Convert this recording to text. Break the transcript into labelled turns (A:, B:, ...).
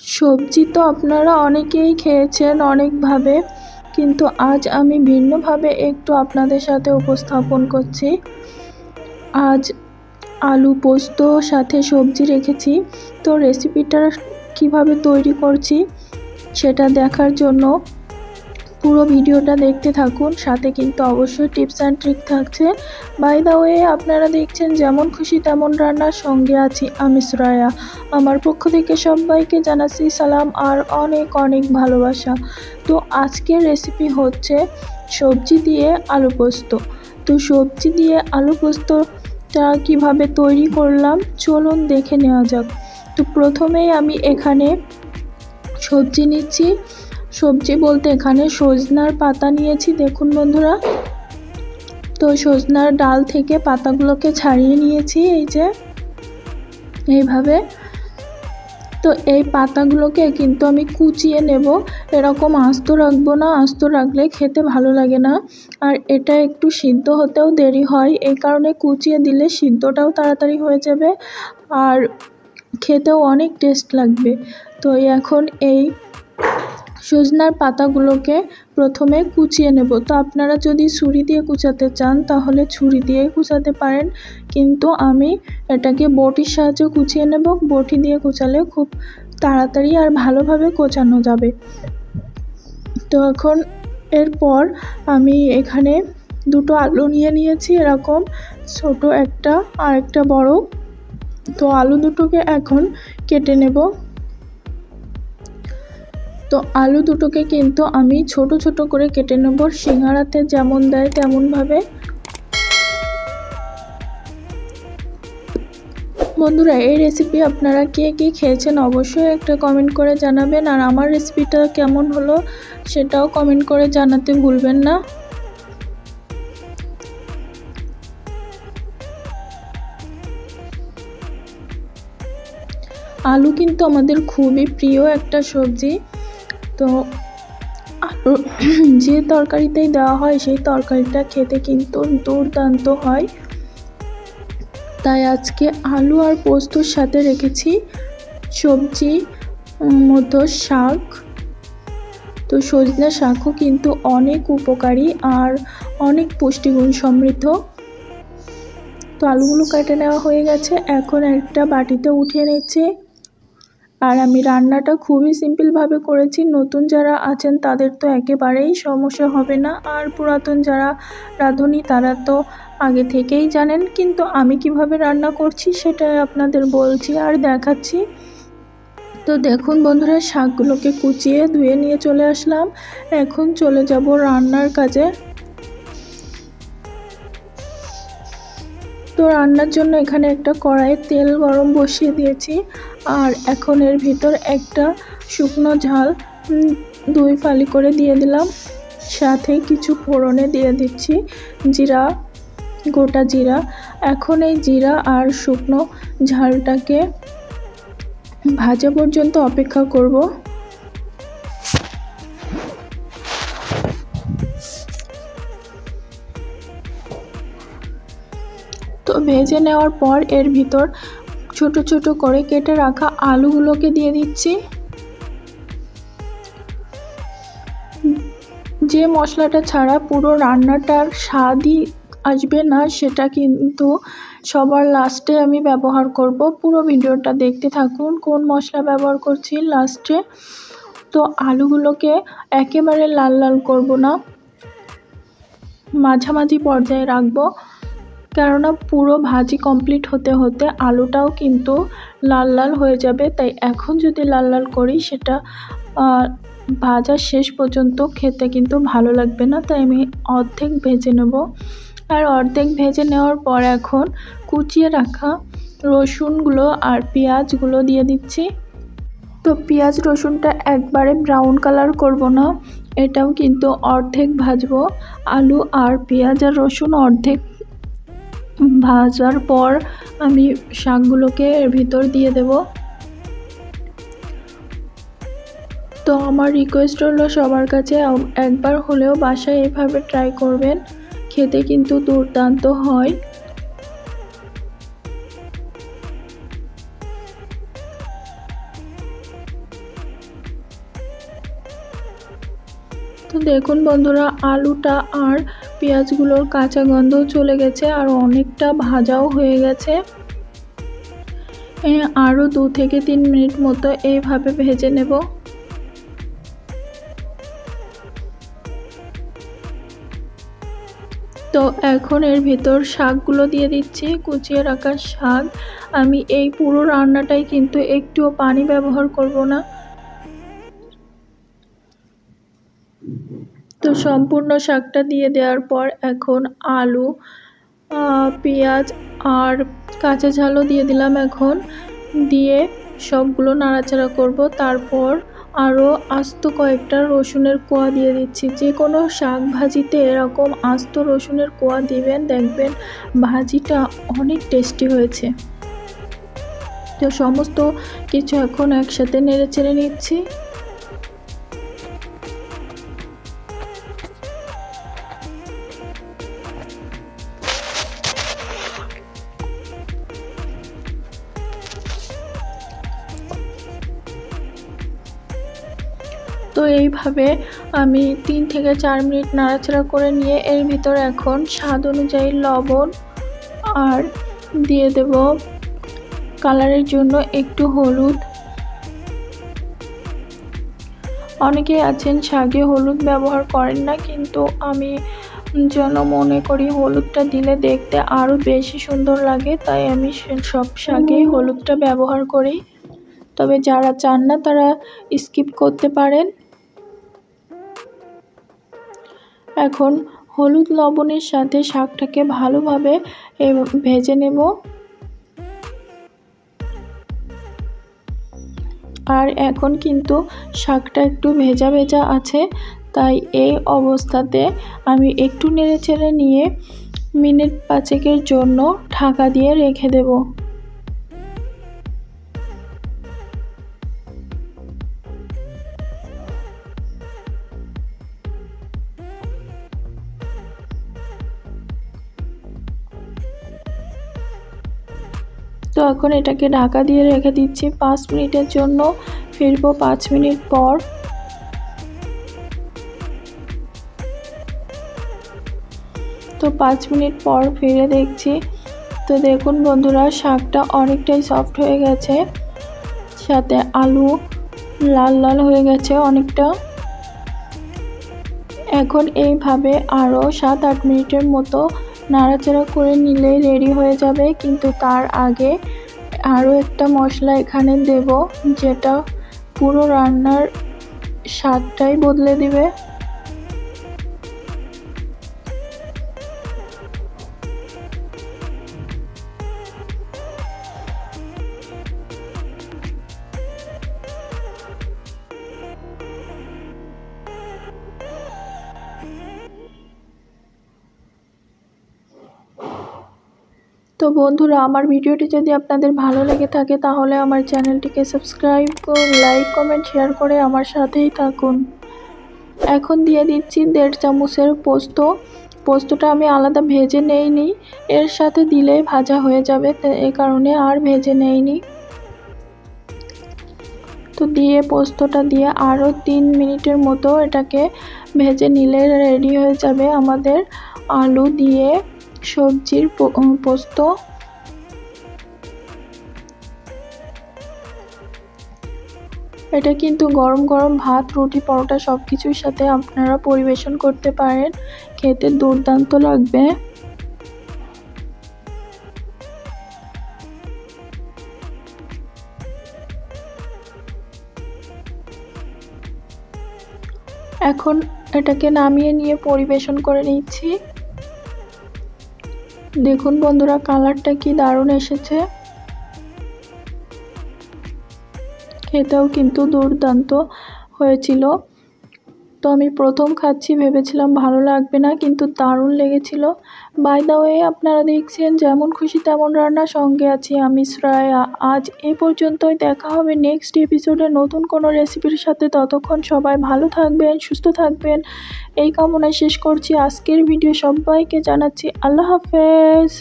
A: সবজি তো আপনারা অনেকেই খেয়েছেন অনেকভাবে, কিন্তু আজ আমি ভিন্নভাবে একটু আপনাদের সাথে উপস্থাপন করছি। আজ আলু পোস্ত সাথে সবজি রেখেছি। তো রেসিপিটা কিভাবে তৈরি করছি সেটা দেখার জন্য পুরো ভিডিওটা দেখতে থাকুন। সাথে কিন্তু অবশ্যই টিপস অ্যান্ড ট্রিক থাকছে। বাই দ্য ওয়ে, আপনারা দেখছেন যেমন খুশি তেমন রান্নার সঙ্গে আছি আমি সুরায়া। আমার পক্ষ থেকে সবাইকে জানাচ্ছি সালাম আর অনেক অনেক ভালোবাসা। তো আজকের রেসিপি হচ্ছে সবজি দিয়ে আলু পোস্ত। তো সবজি দিয়ে আলু পোস্তটা কিভাবে তৈরি করলাম চলুন দেখে নেওয়া যাক। তো প্রথমেই আমি এখানে সবজি নিচ্ছি। সবজি বলতে এখানে সজনার পাতা নিয়েছি, দেখুন বন্ধুরা। তো সজনার ডাল থেকে পাতাগুলোকে ছাড়িয়ে নিয়েছি, এই যে এইভাবে। তো এই পাতাগুলোকে কিন্তু আমি কুচিয়ে নেব, এরকম আস্ত রাখবো না, আস্ত রাখলে খেতে ভালো লাগে না। আর এটা একটু সিদ্ধ হতেও দেরি হয়, এই কারণে কুচিয়ে দিলে সিদ্ধটাও তাড়াতাড়ি হয়ে যাবে আর খেতেও অনেক টেস্ট লাগবে। তো এখন এই সজনার পাতাগুলোকে প্রথমে কুচিয়ে নেব। তো আপনারা যদি ছুরি দিয়ে কুচাতে চান তাহলে ছুরি দিয়ে কুচাতে পারেন, কিন্তু আমি এটাকে বটির সাহায্যে কুচিয়ে নেব। বটি দিয়ে কুচালে খুব তাড়াতাড়ি আর ভালোভাবে কোচানো যাবে। তো এখন এরপর আমি এখানে দুটো আলু নিয়েছি, এরকম ছোট একটা আর একটা বড়। তো আলু দুটোকে এখন কেটে নেব। তো আলু দুটোকে কিন্তু আমি ছোট ছোট করে কেটে নেব, সিঙ্গাড়াতে যেমন দেয় তেমনভাবে। বন্ধুরা, এই রেসিপি আপনারা কে কে খেয়েছেন অবশ্যই একটা কমেন্ট করে জানাবেন, আর আমার রেসিপিটা কেমন হলো সেটাও কমেন্ট করে জানাতে ভুলবেন না। আলু কিন্তু আমাদের খুবই প্রিয় একটা সবজি। তো আলু যে তরকারিতেই দেওয়া হয় সেই তরকারিটা খেতে কিন্তু দুর্দান্ত হয়। তাই আজকে আলু আর পোস্তর সাথে রেখেছি সবজি মতো শাক। তো সজনা শাকও কিন্তু অনেক উপকারী আর অনেক পুষ্টিগুণ সমৃদ্ধ। তো আলুগুলো কেটে নেওয়া হয়ে গেছে, এখন একটা বাটিতে উঠিয়ে নিচ্ছি। আর আমি রান্নাটা খুবই সিম্পলভাবে করেছি, নতুন যারা আছেন তাদের তো একেবারেই সমস্যা হবে না, আর পুরাতন যারা রাঁধুনি তারা তো আগে থেকেই জানেন। কিন্তু আমি কিভাবে রান্না করছি সেটা আপনাদের বলছি আর দেখাচ্ছি। তো দেখুন বন্ধুরা, শাকগুলোকে কুচিয়ে ধুয়ে নিয়ে চলে আসলাম। এখন চলে যাব রান্নার কাজে। তো রান্নার জন্য এখানে একটা কড়াইয়ে তেল গরম বসিয়ে দিয়েছি, আর এখন এর ভিতর একটা শুকনো ঝাল 2 ফালি করে দিয়ে দিলাম। সাথে কিছু ফোড়নে দিয়ে দিচ্ছি জিরা, গোটা জিরা। এখন এই জিরা আর শুকনো ঝালটাকে ভাজা পর্যন্ত অপেক্ষা করব। তো ভেজে নেওয়ার পর এর ভিতর ছোট ছোট করে কেটে রাখা আলুগুলোকে দিয়ে দিচ্ছি। যে মশলাটা ছাড়া পুরো রান্নাটার স্বাদই আসবে না সেটা কিন্তু সবার লাস্টে আমি ব্যবহার করব। পুরো ভিডিওটা দেখতে থাকুন কোন মশলা ব্যবহার করছি লাস্টে। তো আলুগুলোকে একেবারে লাল লাল করব না, মাঝামাঝি পর্যায়ে রাখবো, কেননা পুরো ভাজি কমপ্লিট হতে হতে আলুটাও কিন্তু লাল লাল হয়ে যাবে। তাই এখন যদি লাল লাল করি সেটা ভাজা শেষ পর্যন্ত খেতে কিন্তু ভালো লাগবে না। তাই আমি অর্ধেক ভেজে নেব। আর অর্ধেক ভেজে নেওয়ার পর এখন কুচিয়ে রাখা রসুনগুলো আর পেঁয়াজগুলো দিয়ে দিচ্ছি। তো পেঁয়াজ রসুনটা একবারে ব্রাউন কালার করব না, এটাও কিন্তু অর্ধেক ভাজবো। আলু আর পেঁয়াজ আর রসুন অর্ধেক ভাজার পর আমি শাকগুলোকে এর ভিতর দিয়ে দেব। তো আমার রিকোয়েস্ট হলো সবার কাছে একবার হলেও বাসায় এভাবে ট্রাই করবেন, খেতে কিন্তু দুর্দান্ত হয়। তো দেখুন বন্ধুরা, আলুটা আর পেঁয়াজগুলোর কাঁচা গন্ধও চলে গেছে আর অনেকটা ভাজাও হয়ে গেছে। আরও 2 থেকে 3 মিনিট মতো এইভাবে ভেজে নেব। তো এখন এর ভিতর শাকগুলো দিয়ে দিচ্ছি, কুচিয়ে রাখা শাক। আমি এই পুরো রান্নাটাই কিন্তু একটুও পানি ব্যবহার করব না। তো সম্পূর্ণ শাকটা দিয়ে দেওয়ার পর এখন আলু, পেঁয়াজ আর কাঁচা ঝালও দিয়ে দিলাম। এখন দিয়ে সবগুলো নাড়াচাড়া করব। তারপর আরও আস্ত কয়েকটা রসুনের কোয়া দিয়ে দিচ্ছি। যে কোনো শাক ভাজিতে এরকম আস্ত রসুনের কোয়া দিবেন, দেখবেন ভাজিটা অনেক টেস্টি হয়েছে। তো সমস্ত কিছু এখন একসাথে নেড়ে চেড়ে নিচ্ছি। তো এইভাবে আমি 3 থেকে 4 মিনিট নাড়াচাড়া করে নিয়ে এর ভিতর এখন স্বাদ অনুযায়ী লবণ আর দিয়ে দেব কালারের জন্য একটু হলুদ। অনেকে আছেন শাকে হলুদ ব্যবহার করেন না, কিন্তু আমি যেন মনে করি হলুদটা দিলে দেখতে আরও বেশি সুন্দর লাগে, তাই আমি সব শাকেই হলুদটা ব্যবহার করি। তবে যারা চান না তারা স্কিপ করতে পারেন। এখন হলুদ লবণের সাথে শাকটাকে ভালোভাবে ভেজে নেব। আর এখন কিন্তু শাকটা একটু ভেজা ভেজা আছে, তাই এই অবস্থাতে আমি একটু নেড়েচেড়ে নিয়ে মিনিট 5 জন্য ঢাকা দিয়ে রেখে দেব। তো এখন এটাকে ঢাকা দিয়ে রেখে দিচ্ছি 5 মিনিটের জন্য। ফিরবো 5 মিনিট পর। তো 5 মিনিট পর ফিরে দেখছি। তো দেখুন বন্ধুরা, শাকটা অনেকটাই সফট হয়ে গেছে, সাথে আলু লাল লাল হয়ে গেছে অনেকটা। এখন এইভাবে আরও 7-8 মিনিটের মতো নাড়াচাড়া করে নিলেই রেডি হয়ে যাবে। কিন্তু তার আগে আরও একটা মশলা এখানে দেব, যেটা পুরো রান্নার স্বাদটাই বদলে দিবে। তো বন্ধুরা, আমার ভিডিওটি যদি আপনাদের ভালো লেগে থাকে তাহলে আমার চ্যানেলটিকে সাবস্ক্রাইব করুন, লাইক কমেন্ট শেয়ার করে আমার সাথেই থাকুন। এখন দিয়ে দিচ্ছি 1.5 চামচের পোস্ত। পোস্তটা আমি আলাদা ভেজে নেইনি, এর সাথে দিলেই ভাজা হয়ে যাবে, এই কারণে আর ভেজে নেইনি। তো দিয়ে পোস্তটা দিয়ে আরও 3 মিনিটের মতো এটাকে ভেজে নিলে রেডি হয়ে যাবে আমাদের আলু দিয়ে সবজির পোস্ত। এটা কিন্তু গরম গরম ভাত, রুটি, পরোটা সব কিছুর সাথে আপনারা পরিবেশন করতে পারেন, খেতে দুর্দান্ত লাগবে। এখন এটাকে নামিয়ে নিয়ে পরিবেশন করে নিচ্ছি। দেখুন বন্ধুরা, কালারটা কি দারুণ এসেছে, খেতেও কিন্তু দুর্দান্ত হয়েছিল। তো আমি প্রথম খাচ্ছি, ভেবেছিলাম ভালো লাগবে না, কিন্তু দারুণ লেগেছিল। বাই দ্য ওয়ে, আপনারা দেখছেন যেমন খুশি তেমন রান্না, সঙ্গে আছি আমি শ্রেয়া। আজ এ পর্যন্তই, দেখা হবে নেক্সট এপিসোডে নতুন কোনো রেসিপির সাথে। ততক্ষণ সবাই ভালো থাকবেন, সুস্থ থাকবেন, এই কামনায় শেষ করছি আজকের ভিডিও। সবাইকে জানাচ্ছি আল্লাহ হাফেজ।